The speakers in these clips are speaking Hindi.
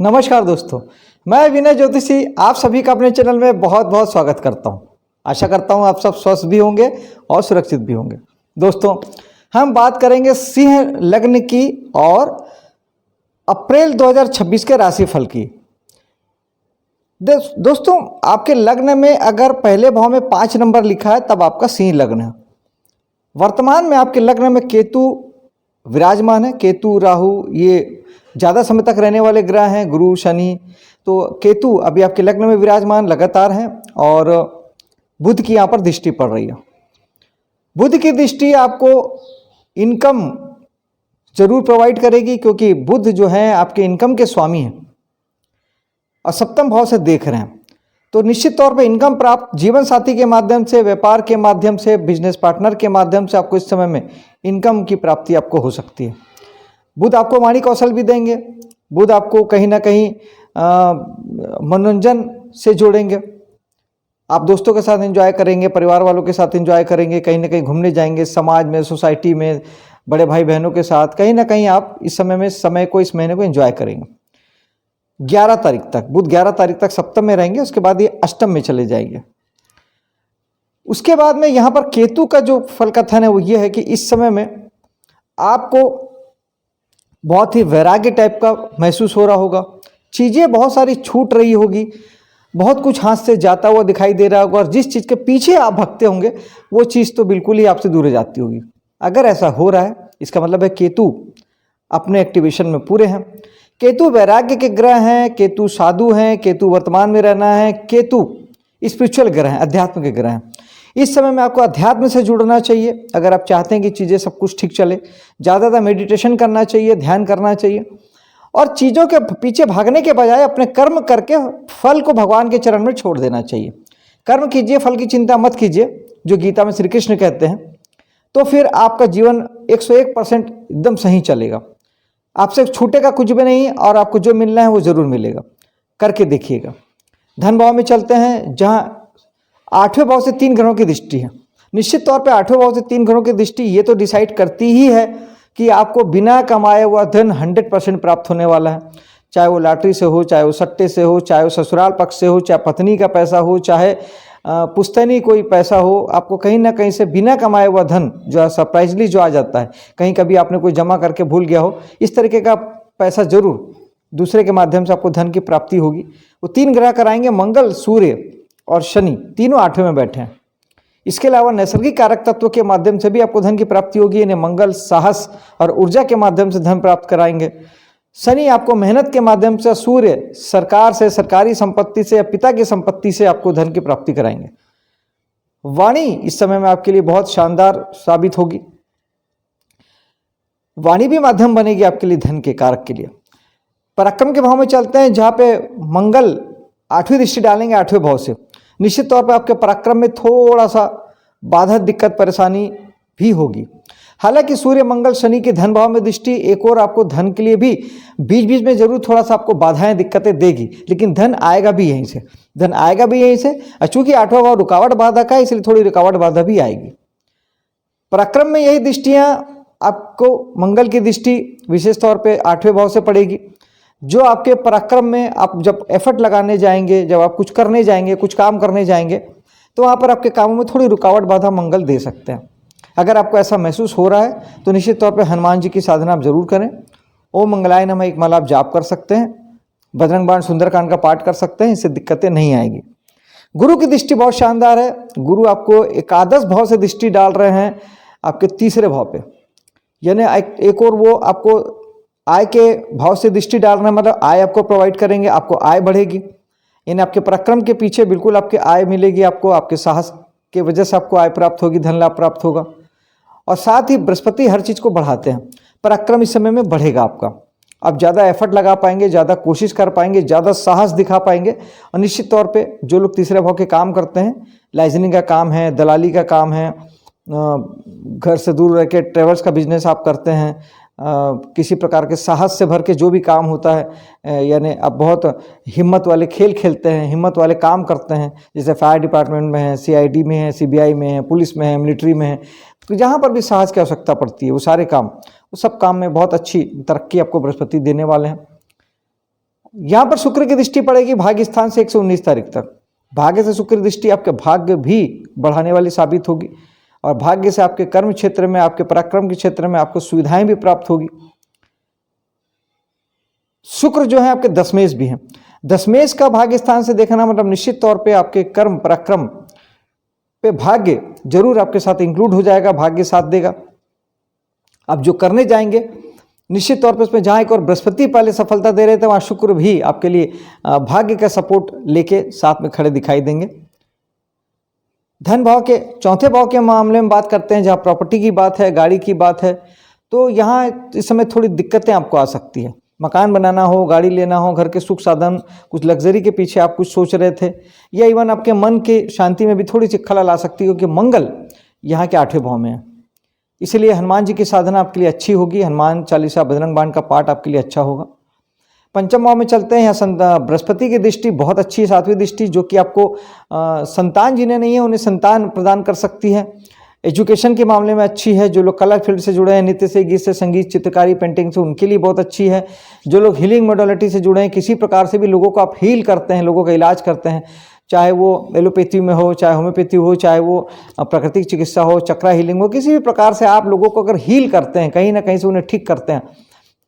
नमस्कार दोस्तों, मैं विनय ज्योतिषी आप सभी का अपने चैनल में बहुत बहुत स्वागत करता हूं। आशा करता हूं आप सब स्वस्थ भी होंगे और सुरक्षित भी होंगे। दोस्तों, हम बात करेंगे सिंह लग्न की और अप्रैल 2026 के राशिफल की। दोस्तों, आपके लग्न में अगर पहले भाव में 5 नंबर लिखा है तब आपका सिंह लग्न है। वर्तमान में आपके लग्न में केतु विराजमान है। केतु राहु ये ज़्यादा समय तक रहने वाले ग्रह हैं, गुरु शनि। तो केतु अभी आपके लग्न में विराजमान लगातार हैं और बुध की यहाँ पर दृष्टि पड़ रही है। बुध की दृष्टि आपको इनकम जरूर प्रोवाइड करेगी, क्योंकि बुध जो है आपके इनकम के स्वामी हैं और सप्तम भाव से देख रहे हैं। तो निश्चित तौर पे इनकम प्राप्त जीवन साथी के माध्यम से, व्यापार के माध्यम से, बिजनेस पार्टनर के माध्यम से आपको इस समय में इनकम की प्राप्ति आपको हो सकती है। बुध आपको वाणी कौशल भी देंगे। बुध आपको कहीं ना कहीं मनोरंजन से जोड़ेंगे। आप दोस्तों के साथ एंजॉय करेंगे, परिवार वालों के साथ एंजॉय करेंगे, कहीं ना कहीं घूमने जाएंगे, समाज में, सोसाइटी में, बड़े भाई बहनों के साथ कहीं ना कहीं आप इस इस महीने को एंजॉय करेंगे। 11 तारीख तक बुध 11 तारीख तक सप्तम में रहेंगे, उसके बाद ये अष्टम में चले जाएंगे। उसके बाद में यहाँ पर केतु का जो फल कथन है वो ये है कि इस समय में आपको बहुत ही वैराग्य टाइप का महसूस हो रहा होगा। चीज़ें बहुत सारी छूट रही होगी, बहुत कुछ हाथ से जाता हुआ दिखाई दे रहा होगा और जिस चीज़ के पीछे आप भगते होंगे वो चीज़ तो बिल्कुल ही आपसे दूर हो जाती होगी। अगर ऐसा हो रहा है, इसका मतलब है केतु अपने एक्टिवेशन में पूरे हैं। केतु वैराग्य के ग्रह हैं, केतु साधु हैं, केतु वर्तमान में रहना है, केतु स्पिरिचुअल ग्रह हैं, अध्यात्म के ग्रह हैं। इस समय में आपको अध्यात्म से जुड़ना चाहिए। अगर आप चाहते हैं कि चीज़ें सब कुछ ठीक चले, ज़्यादातर मेडिटेशन करना चाहिए, ध्यान करना चाहिए और चीज़ों के पीछे भागने के बजाय अपने कर्म करके फल को भगवान के चरण में छोड़ देना चाहिए। कर्म कीजिए, फल की चिंता मत कीजिए, जो गीता में श्री कृष्ण कहते हैं। तो फिर आपका जीवन 101% एकदम सही चलेगा। आपसे छूटेगा कुछ भी नहीं और आपको जो मिलना है वो जरूर मिलेगा। करके देखिएगा। धन भाव में चलते हैं, जहाँ 8वें भाव से 3 ग्रहों की दृष्टि है। निश्चित तौर पे 8वें भाव से 3 ग्रहों की दृष्टि ये तो डिसाइड करती ही है कि आपको बिना कमाए हुआ धन 100% प्राप्त होने वाला है। चाहे वो लॉटरी से हो, चाहे वो सट्टे से हो, चाहे वो ससुराल पक्ष से हो, चाहे पत्नी का पैसा हो, चाहे पुश्तैनी कोई पैसा हो, आपको कहीं ना कहीं से बिना कमाए हुआ धन जो है सरप्राइजली जो आ जाता है। कहीं कभी आपने कोई जमा करके भूल गया हो, इस तरीके का पैसा जरूर दूसरे के माध्यम से आपको धन की प्राप्ति होगी। वो 3 ग्रह कराएंगे, मंगल, सूर्य और शनि, तीनों 8वें में बैठे हैं। इसके अलावा नैसर्गिक कारक तत्व के माध्यम से भी आपको धन की प्राप्ति होगी। इन्हें मंगल साहस और ऊर्जा के माध्यम से धन प्राप्त कराएंगे। शनि आपको मेहनत के माध्यम से, सूर्य सरकार से, सरकारी संपत्ति से या पिता की संपत्ति से आपको धन की प्राप्ति कराएंगे। वाणी इस समय में आपके लिए बहुत शानदार साबित होगी। वाणी भी माध्यम बनेगी आपके लिए धन के कारक के लिए। पराक्रम के भाव में चलते हैं, जहाँ पे मंगल 8वीं दृष्टि डालेंगे 8वें भाव से। निश्चित तौर पे आपके पराक्रम में थोड़ा सा बाधा, दिक्कत, परेशानी भी होगी। हालांकि सूर्य, मंगल, शनि के धन भाव में दृष्टि एक और आपको धन के लिए भी बीच बीच में जरूर थोड़ा सा आपको बाधाएं, दिक्कतें देगी, लेकिन धन आएगा भी यहीं से। धन आएगा भी यहीं से। चूंकि 8वां भाव रुकावट बाधा का है, इसलिए थोड़ी रुकावट बाधा भी आएगी। पराक्रम में यही दृष्टियां आपको, मंगल की दृष्टि विशेष तौर पर 8वें भाव से पड़ेगी। जो आपके पराक्रम में आप जब एफर्ट लगाने जाएंगे, जब आप कुछ करने जाएंगे, कुछ काम करने जाएंगे, तो वहाँ पर आपके कामों में थोड़ी रुकावट बाधा मंगल दे सकते हैं। अगर आपको ऐसा महसूस हो रहा है तो निश्चित तौर पे हनुमान जी की साधना आप जरूर करें। ओम मंगलाय नमः एक माला आप जाप कर सकते हैं। बजरंग बाण, सुंदरकांड का पाठ कर सकते हैं। इससे दिक्कतें नहीं आएगी। गुरु की दृष्टि बहुत शानदार है। गुरु आपको एकादश भाव से दृष्टि डाल रहे हैं, आपके 3रे भाव पे। यानी एक और वो आपको आय के भाव से दृष्टि डाल रहे हैं, मतलब आय आपको प्रोवाइड करेंगे, आपको आय बढ़ेगी। इन आपके पराक्रम के पीछे बिल्कुल आपके आय मिलेगी। आपको आपके साहस के वजह से आपको आय प्राप्त होगी, धन लाभ प्राप्त होगा। और साथ ही बृहस्पति हर चीज़ को बढ़ाते हैं। पराक्रम इस समय में बढ़ेगा आपका। आप ज़्यादा एफर्ट लगा पाएंगे, ज़्यादा कोशिश कर पाएंगे, ज़्यादा साहस दिखा पाएंगे। और निश्चित तौर पे जो लोग 3रे भाव के काम करते हैं, लाइजनिंग का काम है, दलाली का काम है, घर से दूर रह के ट्रेवल्स का बिजनेस आप करते हैं, किसी प्रकार के साहस से भर के जो भी काम होता है, यानी आप बहुत हिम्मत वाले खेल खेलते हैं, हिम्मत वाले काम करते हैं, जैसे फायर डिपार्टमेंट में है, CID में है, CBI में है, पुलिस में है, मिलिट्री में है, तो जहाँ पर भी साहस की आवश्यकता पड़ती है वो सारे काम, वो सब काम में बहुत अच्छी तरक्की आपको बृहस्पति देने वाले हैं। यहाँ पर शुक्र की दृष्टि पड़ेगी भाग्य स्थान से 119 तारीख तक। भाग्य से शुक्र की दृष्टि आपके भाग्य भी बढ़ाने वाली साबित होगी और भाग्य से आपके कर्म क्षेत्र में, आपके पराक्रम के क्षेत्र में आपको सुविधाएं भी प्राप्त होगी। शुक्र जो है आपके दशमेश भी हैं। दशमेश का भाग्य स्थान से देखना मतलब निश्चित तौर पे आपके कर्म पराक्रम पे भाग्य जरूर आपके साथ इंक्लूड हो जाएगा, भाग्य साथ देगा। आप जो करने जाएंगे निश्चित तौर पे उसमें, जहाँ एक और बृहस्पति पहले सफलता दे रहे थे, वहाँ शुक्र भी आपके लिए भाग्य का सपोर्ट लेके साथ में खड़े दिखाई देंगे। धन भाव के चौथे भाव के मामले में बात करते हैं, जहाँ प्रॉपर्टी की बात है, गाड़ी की बात है, तो यहाँ इस समय थोड़ी दिक्कतें आपको आ सकती है। मकान बनाना हो, गाड़ी लेना हो, घर के सुख साधन, कुछ लग्जरी के पीछे आप कुछ सोच रहे थे, या इवन आपके मन के शांति में भी थोड़ी सी खलल आ सकती है, क्योंकि मंगल यहाँ के 8वें भाव में है। इसलिए हनुमान जी की साधना आपके लिए अच्छी होगी। हनुमान चालीसा, बजरंग बाण का पाठ आपके लिए अच्छा होगा। पंचम भाव में चलते हैं। यहाँ बृहस्पति की दृष्टि बहुत अच्छी है, 7वीं दृष्टि, जो कि आपको संतान जिन्हें नहीं है उन्हें संतान प्रदान कर सकती है। एजुकेशन के मामले में अच्छी है। जो लोग कला फील्ड से जुड़े हैं, नृत्य से, गीत से, संगीत, चित्रकारी, पेंटिंग से, उनके लिए बहुत अच्छी है। जो लोग हीलिंग मोडालिटी से जुड़े हैं, किसी प्रकार से भी लोगों को आप हील करते हैं, लोगों का इलाज करते हैं, चाहे वो एलोपैथी में हो, चाहे होम्योपैथी हो, चाहे वो प्राकृतिक चिकित्सा हो, चक्रा हीलिंग हो, किसी भी प्रकार से आप लोगों को अगर हील करते हैं, कहीं ना कहीं से उन्हें ठीक करते हैं,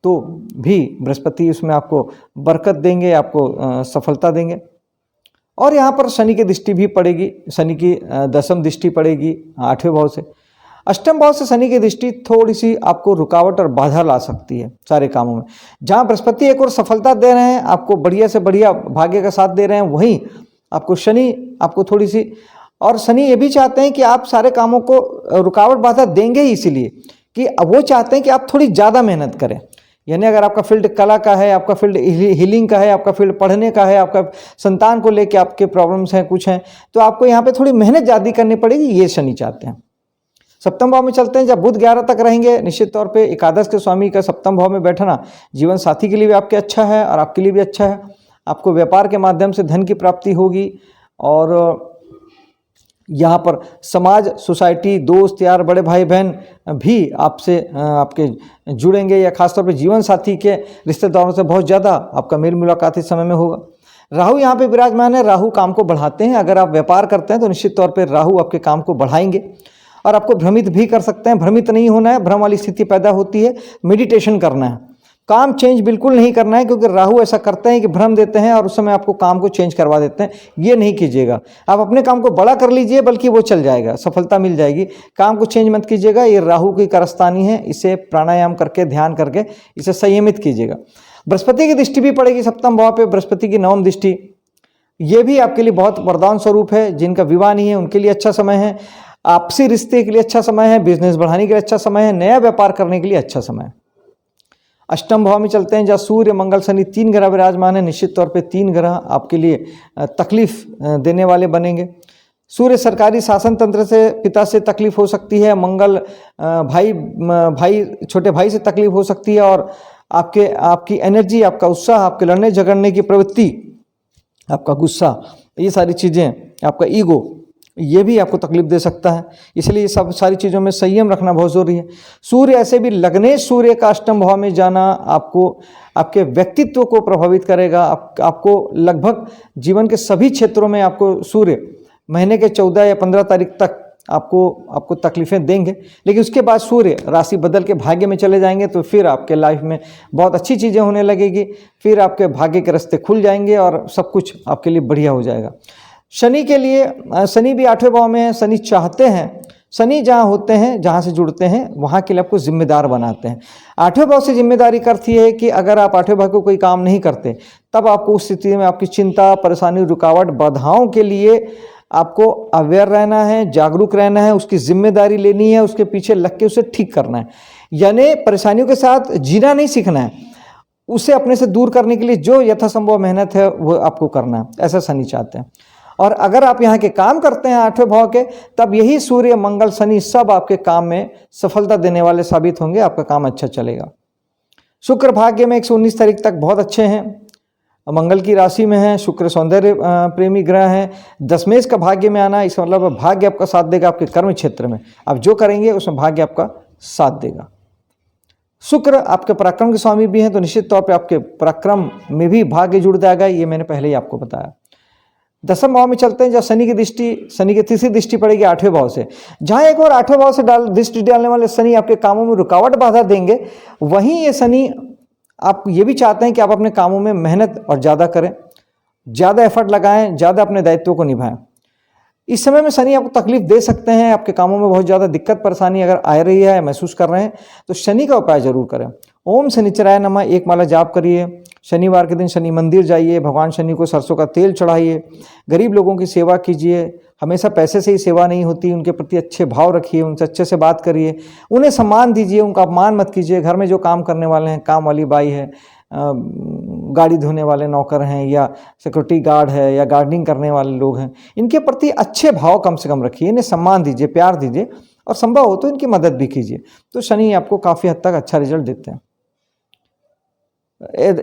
तो भी बृहस्पति उसमें आपको बरकत देंगे, आपको सफलता देंगे। और यहाँ पर शनि की दृष्टि भी पड़ेगी। शनि की 10वीं दृष्टि पड़ेगी 8वें भाव से। 8वें भाव से शनि की दृष्टि थोड़ी सी आपको रुकावट और बाधा ला सकती है सारे कामों में। जहाँ बृहस्पति एक और सफलता दे रहे हैं, आपको बढ़िया से बढ़िया भाग्य का साथ दे रहे हैं, वहीं आपको शनि आपको थोड़ी सी, और शनि ये भी चाहते हैं कि आप सारे कामों को रुकावट बाधा देंगे ही, इसीलिए कि वो चाहते हैं कि आप थोड़ी ज़्यादा मेहनत करें। यानी अगर आपका फील्ड कला का है, आपका फील्ड हीलिंग का है, आपका फील्ड पढ़ने का है, आपका संतान को लेके आपके प्रॉब्लम्स हैं, कुछ हैं, तो आपको यहाँ पे थोड़ी मेहनत ज़्यादा करनी पड़ेगी, ये शनि चाहते हैं। 7वें भाव में चलते हैं। जब बुध 11 तक रहेंगे, निश्चित तौर पे एकादश के स्वामी का 7वें भाव में बैठना जीवन साथी के लिए भी आपके अच्छा है और आपके लिए भी अच्छा है। आपको व्यापार के माध्यम से धन की प्राप्ति होगी और यहाँ पर समाज, सोसाइटी, दोस्त यार, बड़े भाई बहन भी आपसे आपके जुड़ेंगे, या खासतौर पे जीवन साथी के रिश्तेदारों से बहुत ज़्यादा आपका मेल मुलाकात इस समय में होगा। राहु यहाँ पे विराजमान है। राहु काम को बढ़ाते हैं। अगर आप व्यापार करते हैं तो निश्चित तौर पे राहु आपके काम को बढ़ाएंगे और आपको भ्रमित भी कर सकते हैं। भ्रमित नहीं होना है, भ्रम वाली स्थिति पैदा होती है। मेडिटेशन करना है, काम चेंज बिल्कुल नहीं करना है, क्योंकि राहु ऐसा करते हैं कि भ्रम देते हैं और उस समय आपको काम को चेंज करवा देते हैं। ये नहीं कीजिएगा। आप अपने काम को बड़ा कर लीजिए, बल्कि वो चल जाएगा, सफलता मिल जाएगी। काम को चेंज मत कीजिएगा, ये राहु की कारस्तानी है। इसे प्राणायाम करके, ध्यान करके इसे संयमित कीजिएगा। बृहस्पति की दृष्टि भी पड़ेगी 7वें भाव पे। बृहस्पति की 9वीं दृष्टि, ये भी आपके लिए बहुत वरदान स्वरूप है। जिनका विवाह नहीं है उनके लिए अच्छा समय है। आपसी रिश्ते के लिए अच्छा समय है। बिजनेस बढ़ाने के लिए अच्छा समय है। नया व्यापार करने के लिए अच्छा समय है। 8वें भाव में चलते हैं, जहाँ सूर्य, मंगल, शनि 3 ग्रह विराजमान है। निश्चित तौर पे 3 ग्रह आपके लिए तकलीफ देने वाले बनेंगे। सूर्य सरकारी शासन तंत्र से, पिता से तकलीफ हो सकती है। मंगल भाई छोटे भाई से तकलीफ हो सकती है। और आपकी एनर्जी, आपका उत्साह, आपके लड़ने झगड़ने की प्रवृत्ति, आपका गुस्सा, ये सारी चीज़ें, आपका ईगो, ये भी आपको तकलीफ दे सकता है। इसलिए सब सारी चीज़ों में संयम रखना बहुत ज़रूरी है। सूर्य ऐसे भी लग्नेश सूर्य का 8वें भाव में जाना आपको आपके व्यक्तित्व को प्रभावित करेगा। आपको लगभग जीवन के सभी क्षेत्रों में आपको सूर्य महीने के 14 या 15 तारीख तक आपको तकलीफें देंगे। लेकिन उसके बाद सूर्य राशि बदल के भाग्य में चले जाएंगे, तो फिर आपके लाइफ में बहुत अच्छी चीज़ें होने लगेगी। फिर आपके भाग्य के रास्ते खुल जाएंगे और सब कुछ आपके लिए बढ़िया हो जाएगा। शनि के लिए, शनि भी 8वें भाव में है। शनि चाहते हैं, शनि जहाँ होते हैं, जहाँ से जुड़ते हैं, वहाँ के लिए आपको जिम्मेदार बनाते हैं। 8वें भाव से जिम्मेदारी करती है कि अगर आप 8वें भाव को कोई काम नहीं करते, तब आपको उस स्थिति में आपकी चिंता, परेशानी, रुकावट, बाधाओं के लिए आपको अवेयर रहना है, जागरूक रहना है, उसकी जिम्मेदारी लेनी है, उसके पीछे लग के उसे ठीक करना है। यानी परेशानियों के साथ जीना नहीं सीखना है, उसे अपने से दूर करने के लिए जो यथासंभव मेहनत है वो आपको करना है। ऐसा शनि चाहते हैं। और अगर आप यहाँ के काम करते हैं 8वें भाव के, तब यही सूर्य, मंगल, शनि सब आपके काम में सफलता देने वाले साबित होंगे। आपका काम अच्छा चलेगा। शुक्र भाग्य में 119 तारीख तक बहुत अच्छे हैं। मंगल की राशि में है। शुक्र सौंदर्य प्रेमी ग्रह हैं। दशमेश का भाग्य में आना, इसका मतलब भाग्य आपका साथ देगा। आपके कर्म क्षेत्र में आप जो करेंगे उसमें भाग्य आपका साथ देगा। शुक्र आपके पराक्रम के स्वामी भी हैं, तो निश्चित तौर पे आपके पराक्रम में भी भाग्य जुड़ जाएगा, ये मैंने पहले ही आपको बताया। दसम भाव में चलते हैं, जब शनि की तीसरी दृष्टि पड़ेगी 8वें भाव से। जहां एक और 8वें भाव से दृष्टि डालने वाले शनि आपके कामों में रुकावट बाधा देंगे, वहीं ये शनि आप ये भी चाहते हैं कि आप अपने कामों में मेहनत और ज़्यादा करें, ज़्यादा एफर्ट लगाएं, ज़्यादा अपने दायित्वों को निभाएं। इस समय में शनि आपको तकलीफ दे सकते हैं, आपके कामों में बहुत ज़्यादा दिक्कत परेशानी अगर आ रही है, महसूस कर रहे हैं, तो शनि का उपाय जरूर करें। ओम शनिचराय नमः 1 माला जाप करिए। शनिवार के दिन शनि मंदिर जाइए, भगवान शनि को सरसों का तेल चढ़ाइए, गरीब लोगों की सेवा कीजिए। हमेशा पैसे से ही सेवा नहीं होती, उनके प्रति अच्छे भाव रखिए, उनसे अच्छे से बात करिए, उन्हें सम्मान दीजिए, उनका अपमान मत कीजिए। घर में जो काम करने वाले हैं, काम वाली बाई है, गाड़ी धोने वाले नौकर हैं, या सिक्योरिटी गार्ड है, या गार्डनिंग करने वाले लोग हैं, इनके प्रति अच्छे भाव कम से कम रखिए, इन्हें सम्मान दीजिए, प्यार दीजिए, और संभव हो तो इनकी मदद भी कीजिए। तो शनि आपको काफ़ी हद तक अच्छा रिजल्ट देते हैं।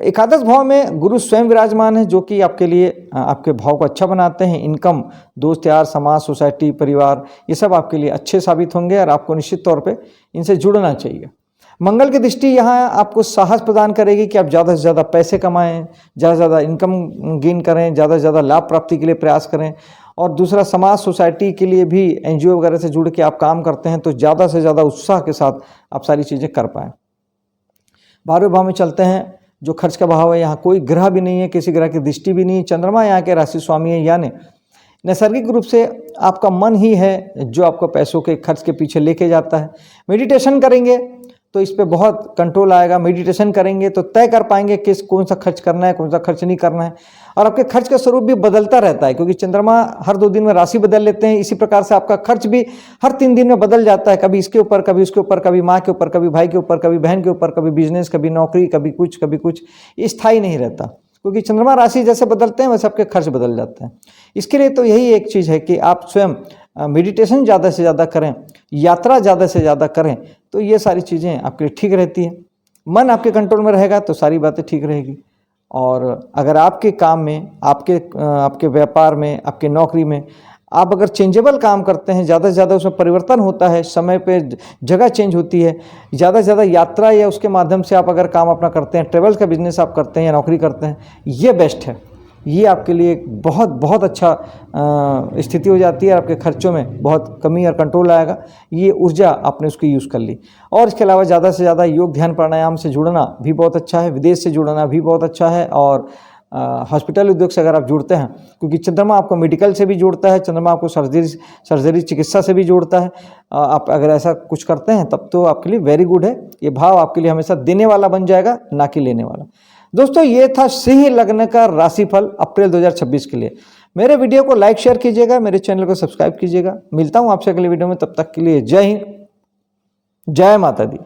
एकादश भाव में गुरु स्वयं विराजमान है, जो कि आपके लिए आपके भाव को अच्छा बनाते हैं। इनकम, दोस्त यार, समाज, सोसाइटी, परिवार, ये सब आपके लिए अच्छे साबित होंगे और आपको निश्चित तौर पे इनसे जुड़ना चाहिए। मंगल की दृष्टि यहाँ आपको साहस प्रदान करेगी कि आप ज़्यादा से ज़्यादा पैसे कमाएं, ज़्यादा से ज़्यादा इनकम गेन करें, ज़्यादा से ज़्यादा लाभ प्राप्ति के लिए प्रयास करें। और दूसरा, समाज, सोसाइटी के लिए भी NGO वगैरह से जुड़ के आप काम करते हैं, तो ज़्यादा से ज़्यादा उत्साह के साथ आप सारी चीज़ें कर पाएँ। 12वें भाव में चलते हैं, जो खर्च का भाव है। यहाँ कोई ग्रह भी नहीं है, किसी ग्रह की दृष्टि भी नहीं है। चंद्रमा यहाँ के राशि स्वामी है, यानी नैसर्गिक रूप से आपका मन ही है जो आपको पैसों के खर्च के पीछे लेके जाता है। मेडिटेशन करेंगे तो इस पे बहुत कंट्रोल आएगा। मेडिटेशन करेंगे तो तय कर पाएंगे कौन सा खर्च करना है, कौन सा खर्च नहीं करना है। और आपके खर्च का स्वरूप भी बदलता रहता है, क्योंकि चंद्रमा हर 2 दिन में राशि बदल लेते हैं। इसी प्रकार से आपका खर्च भी हर 3 दिन में बदल जाता है, कभी इसके ऊपर, कभी उसके ऊपर, कभी माँ के ऊपर, कभी भाई के ऊपर, कभी बहन के ऊपर, कभी बिजनेस, कभी नौकरी, कभी कुछ स्थायी नहीं रहता, क्योंकि चंद्रमा राशि जैसे बदलते हैं वैसे आपके खर्च बदल जाते हैं। इसके लिए तो यही एक चीज़ है कि आप स्वयं मेडिटेशन ज़्यादा से ज़्यादा करें, यात्रा ज़्यादा से ज़्यादा करें, तो ये सारी चीज़ें आपके लिए ठीक रहती हैं। मन आपके कंट्रोल में रहेगा तो सारी बातें ठीक रहेगी। और अगर आपके काम में, आपके व्यापार में, आपके नौकरी में आप अगर चेंजेबल काम करते हैं, ज़्यादा से ज़्यादा उसमें परिवर्तन होता है, समय पे जगह चेंज होती है, ज़्यादा से ज़्यादा यात्रा या उसके माध्यम से आप अगर काम अपना करते हैं, ट्रेवल का बिजनेस आप करते हैं या नौकरी करते हैं, ये बेस्ट है। ये आपके लिए बहुत बहुत अच्छा स्थिति हो जाती है। आपके खर्चों में बहुत कमी और कंट्रोल आएगा। ये ऊर्जा आपने उसकी यूज़ कर ली। और इसके अलावा ज़्यादा से ज़्यादा योग, ध्यान, प्राणायाम से जुड़ना भी बहुत अच्छा है। विदेश से जुड़ना भी बहुत अच्छा है। और हॉस्पिटल उद्योग से अगर आप जुड़ते हैं, क्योंकि चंद्रमा आपको मेडिकल से भी जोड़ता है, चंद्रमा आपको सर्जरी चिकित्सा से भी जोड़ता है। आप अगर ऐसा कुछ करते हैं तब तो आपके लिए वेरी गुड है। ये भाव आपके लिए हमेशा देने वाला बन जाएगा, ना कि लेने वाला। दोस्तों, ये था सिंह लग्न का राशिफल अप्रैल 2026 के लिए। मेरे वीडियो को लाइक शेयर कीजिएगा, मेरे चैनल को सब्सक्राइब कीजिएगा। मिलता हूँ आपसे अगले वीडियो में, तब तक के लिए जय हिंद, जय माता दी।